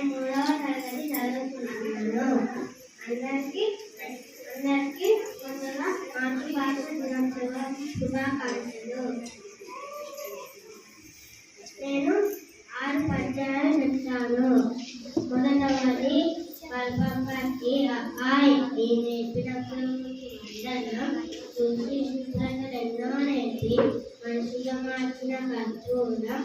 3వ తరగతి చదువుతున్నాను. అందరికీ ముందుగా మాతృభాష దినోత్సవ శుభాకాంక్షలు. నేను 6 పద్యాలు చెప్తాను. మొదటవది పల్పంపట్టి ఈ నేర్పినప్పుడు చూసి శుభ్రతలెన్నో నేర్పి మనిషిగా మార్చిన కర్పూరం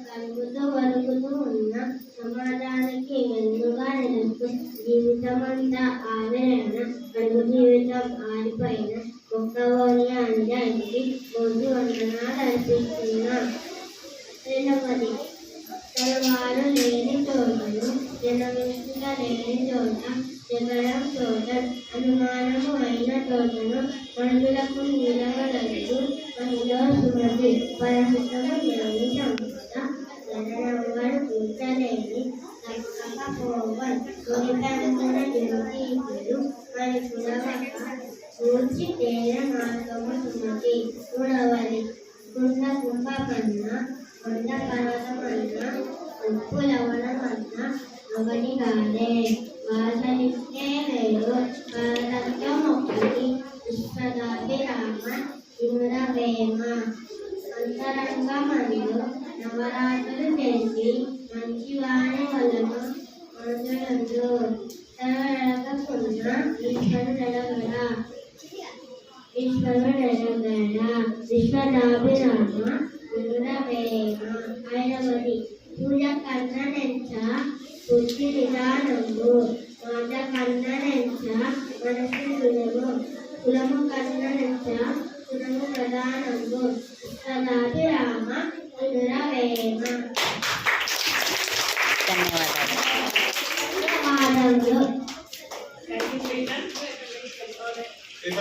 కలుగుతూ వరుగుతూ ఉన్న సమాజానికి వెన్నుగా నిలుస్తూ జీవితమంతా ఆదరణ అడుగు జీవితం ఆరిపోయిన ఒక్కవోని అంజానికి రోజు వందనాలు అర్పిస్తున్నా. రెండవది తలవారు లేని చోటను జనవించుట లేని చోట జగడం చోట అనుమానము అయిన చోటను మనుషులకు నిలవగలదు మహిళ సుమతి పరమితము లేని సంపద జననంగడు కూర్చలేని తప్పకపోవన్ కొనిపెడుతున్న జ్యోతిలు మరి కులవక కూర్చి తేన మార్గము సుమతి. మూడవది కుండ కుంభ కన్నా కొండ పర్వతమన్నా ఉప్పు లవణమన్నా ఒకటి కాదే. భాషలిస్తే వేరు భారతత్వం ఒకటి విశ్వదాభిరామ వినురవేమ. అంతరంగమందు నవరాత్రులు చేసి మంచివాణి వలన మనుషులందు తరగకుండా ఈశ్వరుడెడగడా విశ్వదాభిరామ వినురవేమ. ఐదవది పూజ కన్ననెంచ బుద్ధి విధానము మాట కన్ననెంచ మనసు సులభము కులము కన్ననెంచ కులము ప్రధానము విశ్వదాభిరామ వినురవేమ. ధన్యవాదాలు.